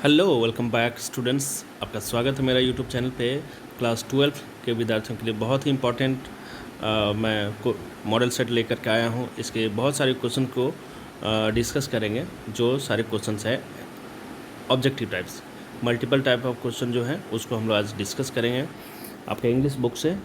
Hello welcome back students. आपका स्वागत है मेरा यूट्यूब चैनल पे। क्लास 12 के विद्यार्थियों के लिए बहुत ही इम्पोर्टेंट मैं मॉडल सेट लेकर के आया हूँ। इसके बहुत सारे क्वेश्चन को डिस्कस करेंगे। जो सारे क्वेश्चंस है objective types, multiple type of question जो है उसको हम लोग आज डिस्कस करेंगे आपके इंग्लिश बुक से।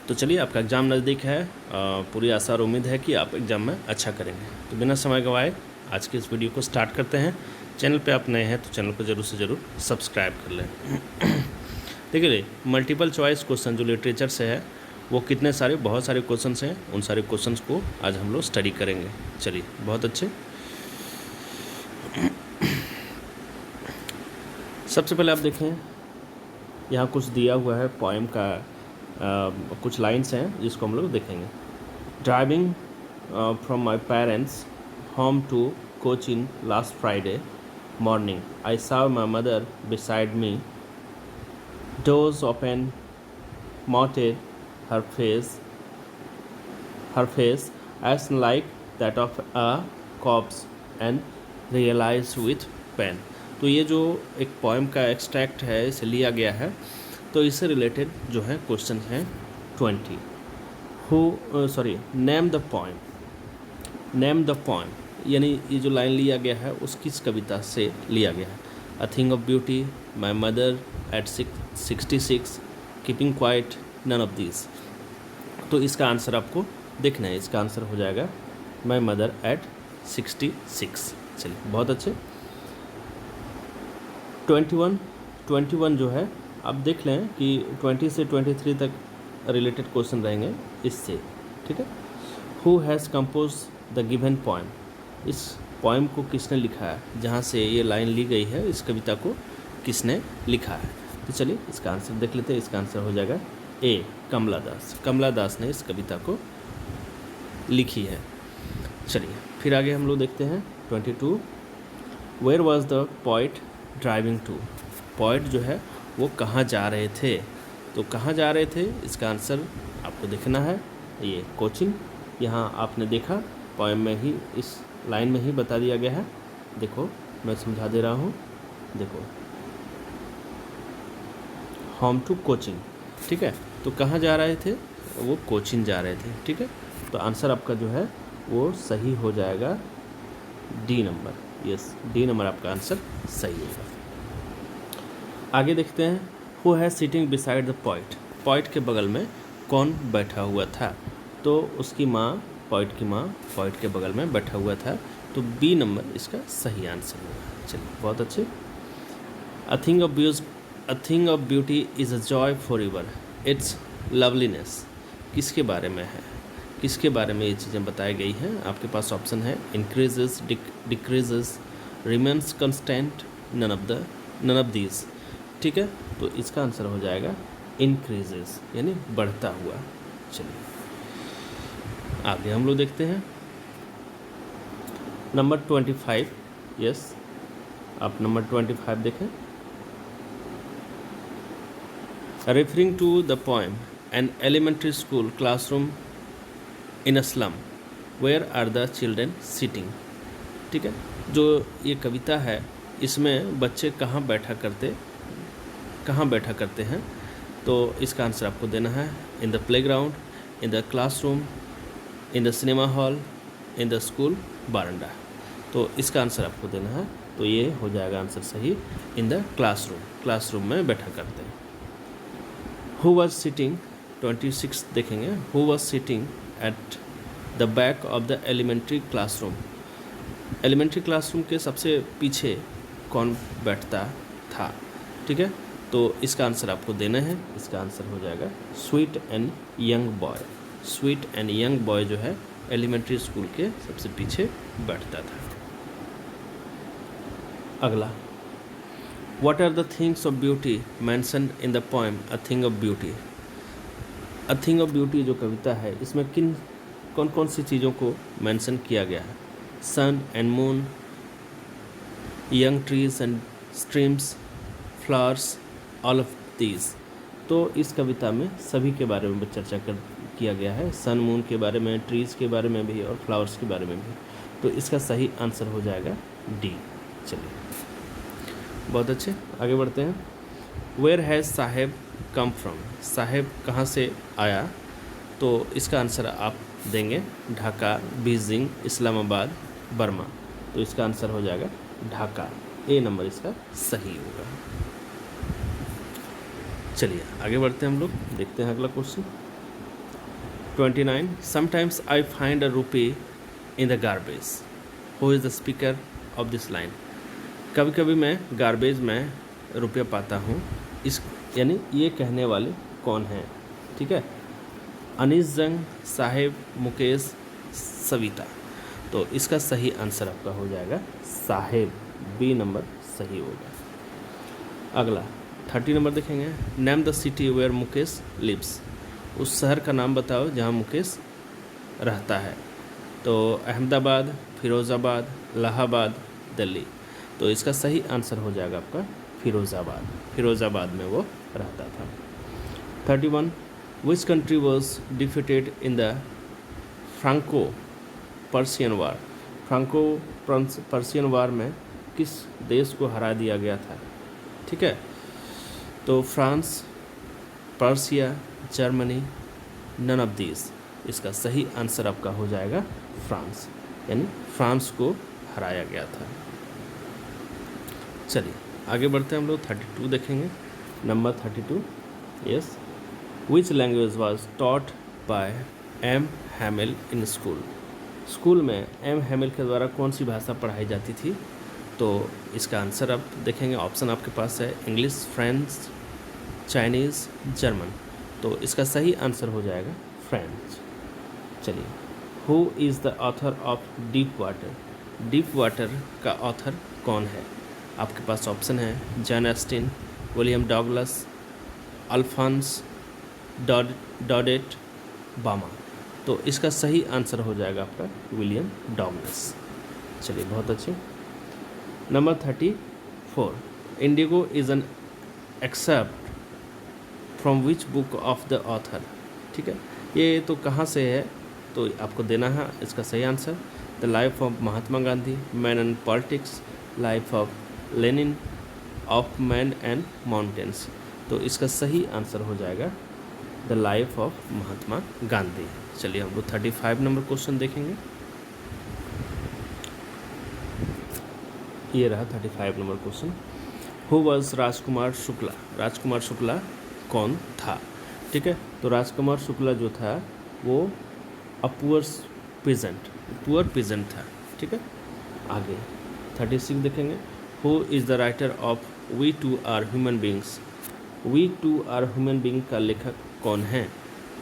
तो चलिए, आपका एग्ज़ाम नज़दीक है, पूरी आशा और उम्मीद है कि आप एग्ज़ाम में अच्छा करेंगे। तो बिना समय गंवाए आज के इस वीडियो को स्टार्ट करते हैं। चैनल पे आप नए हैं तो चैनल को ज़रूर से ज़रूर सब्सक्राइब कर लें। देखिए, मल्टीपल चॉइस क्वेश्चन जो लिटरेचर से है वो कितने सारे बहुत सारे क्वेश्चंस हैं, उन सारे क्वेश्चंस को आज हम लोग स्टडी करेंगे। चलिए, बहुत अच्छे। सबसे पहले आप देखें, यहाँ कुछ दिया हुआ है पोएम का, कुछ लाइन्स हैं जिसको हम लोग देखेंगे। Driving from my parents home to Cochin last Friday morning, I saw my mother beside me, doors open, mounted, her face as like that of a corpse and realized with pain। तो ये जो एक poem का extract है, इसे लिया गया है। तो इससे रिलेटेड जो है क्वेश्चन हैं 20। नेम द पोएम, यानी ये जो लाइन लिया गया है उस किस कविता से लिया गया है। A thing of beauty, my mother at 66, keeping quiet, none of this. तो इसका आंसर आपको देखना है। इसका आंसर हो जाएगा माई मदर एट 66। चलिए, बहुत अच्छे। 21 जो है, आप देख लें कि 20 से 23 तक रिलेटेड क्वेश्चन रहेंगे इससे, ठीक है। Who has compose the given poem, इस पोएम को किसने लिखा है, जहाँ से ये लाइन ली गई है, इस कविता को किसने लिखा है। तो चलिए, इसका आंसर देख लेते हैं। इसका आंसर हो जाएगा ए, कमला दास। कमला दास ने इस कविता को लिखी है। चलिए, फिर आगे हम लोग देखते हैं 22। Where was the poet driving to, poet जो है वो कहाँ जा रहे थे। तो कहाँ जा रहे थे, इसका आंसर आपको देखना है। ये कोचिन, यहाँ आपने देखा पोएम में ही, इस लाइन में ही बता दिया गया है। देखो, मैं समझा दे रहा हूँ। देखो, होम टू कोचिंग, ठीक है। तो कहाँ जा रहे थे, वो कोचिंग जा रहे थे, ठीक है। तो आंसर आपका जो है वो सही हो जाएगा D number. Yes, D number आपका आंसर सही होगा। आगे देखते हैं। Who has sitting beside the poet, poet के बगल में कौन बैठा हुआ था। तो उसकी माँ, पोइट की माँ पोइट के बगल में बैठा हुआ था। तो बी नंबर इसका सही आंसर होगा। चलिए, बहुत अच्छे। अ thing of beauty is a joy for ever, it's loveliness, किसके बारे में है, किसके बारे में ये चीज़ें बताई गई हैं। आपके पास ऑप्शन है increases, decreases, remains constant, none of these, ठीक है। तो इसका आंसर हो जाएगा इंक्रीजेस, यानी बढ़ता हुआ। चलिए, आगे हम लोग देखते हैं नंबर 25। यस, आप नंबर 25 देखें। Referring to the poem an elementary school classroom in a slum, where are the children sitting, ठीक है। जो ये कविता है, इसमें बच्चे कहाँ बैठा करते हैं। तो इसका आंसर आपको देना है in the playground, in the classroom, in the cinema hall, in the school veranda. तो इसका आंसर आपको देना है। तो ये हो जाएगा आंसर सही, इन द क्लासरूम, क्लासरूम में बैठा करते हैं। हु वॉज सिटिंग, 26 देखेंगे। Who was sitting at the back of the elementary classroom, elementary classroom के सबसे पीछे कौन बैठता था, ठीक है। तो इसका आंसर आपको देना है। इसका आंसर हो जाएगा sweet and young boy. Sweet and young boy जो है एलिमेंट्री स्कूल के सबसे पीछे बैठता था। अगला, what are the things of beauty mentioned in the poem a thing of beauty. A thing of beauty जो कविता है, इसमें कौन कौन सी चीज़ों को मेंशन किया गया है। Sun and moon, young trees and streams, flowers, all of these. तो इस कविता में सभी के बारे में चर्चा किया गया है। सन मून के बारे में, ट्रीज़ के बारे में भी और फ्लावर्स के बारे में भी। तो इसका सही आंसर हो जाएगा डी। चलिए, बहुत अच्छे, आगे बढ़ते हैं। Where has Saheb come from, Saheb कहाँ से आया, तो इसका आंसर आप देंगे ढाका, बीजिंग, इस्लामाबाद, बर्मा। तो इसका आंसर हो जाएगा ढाका, ए नंबर इसका सही होगा। चलिए आगे बढ़ते हैं हम लोग, देखते हैं अगला question. 29 sometimes I find a rupee in the garbage, who is the speaker of this line. कभी कभी मैं गार्बेज में रुपया पाता हूँ, इस यानी ये कहने वाले कौन हैं, ठीक है। अनीस जंग, साहेब, मुकेश, सविता। तो इसका सही आंसर आपका हो जाएगा साहेब, बी नंबर सही होगा। अगला 30 नंबर देखेंगे। Name the city where Mukesh lives, उस शहर का नाम बताओ जहाँ मुकेश रहता है। तो अहमदाबाद, फिरोज़ाबाद, इलाहाबाद, दिल्ली। तो इसका सही आंसर हो जाएगा आपका फिरोज़ाबाद, फिरोज़ाबाद में वो रहता था। 31 which country was defeated in the Franco Persian war, Franco Persian war में किस देश को हरा दिया गया था, ठीक है। तो France, Persia, Germany, none of these. इसका सही आंसर आपका हो जाएगा फ्रांस, यानी फ्रांस को हराया गया था। चलिए आगे बढ़ते हैं हम लोग, 32 देखेंगे, number 32। Yes, which language was taught by M Hamel in school, school में एम हैमिल के द्वारा कौन सी भाषा पढ़ाई जाती थी। तो इसका आंसर आप देखेंगे, ऑप्शन आपके पास है इंग्लिश, फ्रेंच, चाइनीज़, जर्मन। तो इसका सही आंसर हो जाएगा फ्रेंच। चलिए, who is the author of deep water, deep water का ऑथर कौन है। आपके पास ऑप्शन है John Austin, William Douglas, Alphonse डॉडेट, बामा। तो इसका सही आंसर हो जाएगा आपका विलियम डॉगलस। चलिए बहुत अच्छे। Number 34 Indigo is an excerpt from which book of the author, ठीक है। ये तो कहाँ से है, तो आपको देना है इसका सही answer. The life of Mahatma Gandhi, man and politics, life of Lenin, of man and mountains. तो इसका सही आंसर हो जाएगा the life of Mahatma Gandhi. चलिए हम लोग 35 नंबर क्वेश्चन देखेंगे। ये रहा 35 number question. Who was Rajkumar Shukla, Rajkumar Shukla कौन था, ठीक है। तो राजकुमार शुक्ला जो था वो अ पुअर पीजेंट था, ठीक है। आगे 36 देखेंगे। Who is the writer of we too are human beings, we too are human being का लेखक कौन है।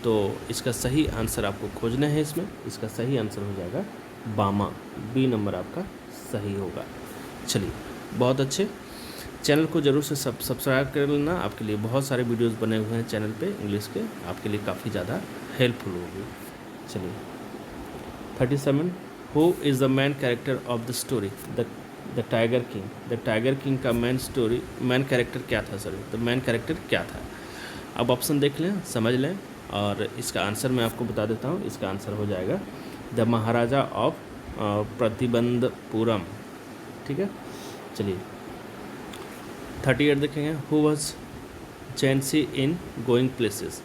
तो इसका सही आंसर आपको खोजना है इसमें, इसका सही आंसर हो जाएगा बामा, बी नंबर आपका सही होगा। चलिए बहुत अच्छे, चैनल को ज़रूर से सब्सक्राइब कर लेना, आपके लिए बहुत सारे वीडियोस बने हुए हैं चैनल पे इंग्लिश के, आपके लिए काफ़ी ज़्यादा हेल्पफुल होगी। चलिए 37 who is the man character of the story the tiger king, the tiger king का मैन कैरेक्टर क्या था, द मैन कैरेक्टर क्या था। अब ऑप्शन देख लें, समझ लें, और इसका आंसर मैं आपको बता देता हूँ। इसका आंसर हो जाएगा द महाराजा ऑफ प्रतिबंधपुरम, ठीक है। चलिए 38 देखेंगे। Who was जेंसी in going places,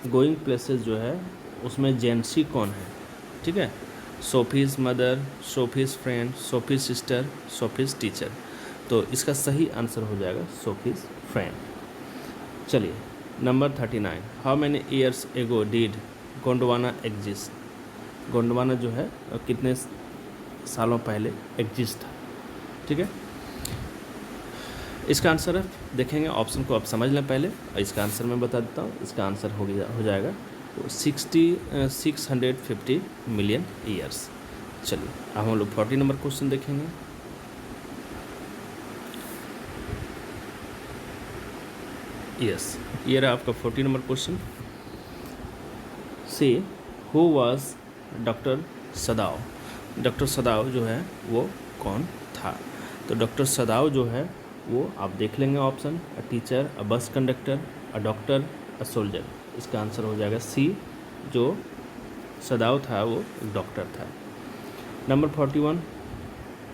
going places जो है उसमें जेंसी कौन है, ठीक है। Sophie's mother, Sophie's friend, Sophie's sister, Sophie's teacher. तो इसका सही आंसर हो जाएगा सोफीज़ फ्रेंड। चलिए number 39 how many years ago did Gondwana exist, Gondwana जो है कितने सालों पहले एग्जिस्ट था, ठीक है। इसका आंसर देखेंगे, ऑप्शन को आप समझ लें पहले, और इसका आंसर मैं बता देता हूँ। इसका आंसर हो जाएगा तो 650 मिलियन ईयर्स। चलिए अब हम लोग 40 नंबर क्वेश्चन देखेंगे। यस, ये रहा आपका 40 number question. See who was doctor सदाव, doctor सदाव जो है वो कौन था। तो डॉक्टर सदाव जो है वो आप देख लेंगे option, a teacher, a bus conductor, a doctor, a soldier. इसका आंसर हो जाएगा सी, जो सदाव था वो एक डॉक्टर था। Number 41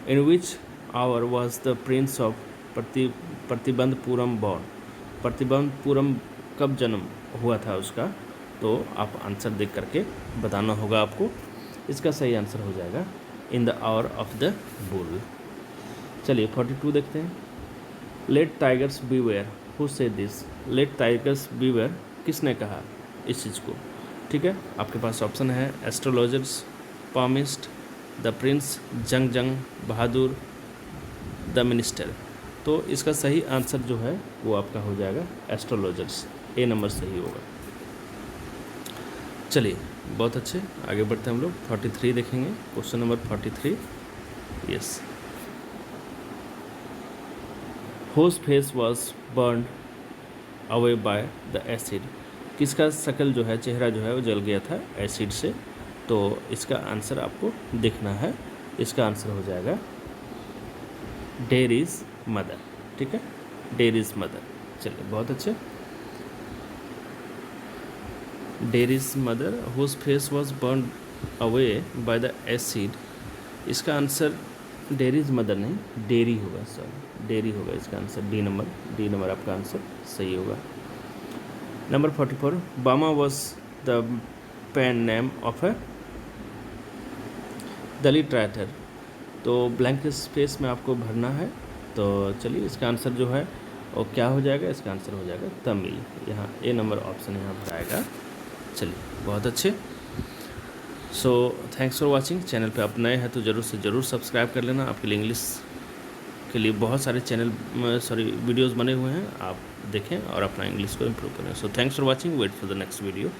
in which hour was the prince of Pratibandhapuram born, Pratibandhapuram कब जन्म हुआ था उसका, तो आप आंसर देख करके बताना होगा आपको। इसका सही आंसर हो जाएगा in the hour of the bull. चलिए 42 देखते हैं। Let tigers beware, who said this? Let tigers beware किसने कहा इस चीज़ को? ठीक है, आपके पास ऑप्शन है astrologers, palmist, the prince, Jung Bahadur, the minister. तो इसका सही आंसर जो है वो आपका हो जाएगा एस्ट्रोलॉजर्स, ए नंबर सही होगा। चलिए बहुत अच्छे, आगे बढ़ते हैं हम लोग। 43 देखेंगे, question number 43। Yes, whose face was burnt away by the acid, किसका शक्ल जो है, चेहरा जो है वो जल गया था एसिड से। तो इसका आंसर आपको देखना है, इसका आंसर हो जाएगा डेरीज मदर। ठीक है, डेरीज मदर। चलिए बहुत अच्छे, Derry's mother whose face was burnt away by the acid. इसका आंसर डेरीज मदर नहीं, डेरी होगा, सॉरी डेरी होगा इसका आंसर। डी नंबर आपका आंसर सही होगा। Number 44, Bama was the pen name of a Dalit writer. तो ब्लैंक स्पेस में आपको भरना है। तो चलिए इसका आंसर जो है वो क्या हो जाएगा, इसका आंसर हो जाएगा तमिल। यहाँ ए नंबर ऑप्शन यहाँ भराएगा। चलिए बहुत अच्छे। सो थैंक्स फॉर वाचिंग। चैनल पे आप नए हैं तो ज़रूर से ज़रूर सब्सक्राइब कर लेना। आपके लिए इंग्लिश के लिए बहुत सारे वीडियोस बने हुए हैं, आप देखें और अपना इंग्लिश को इम्प्रूव करें। So thanks for watching, wait for the next video.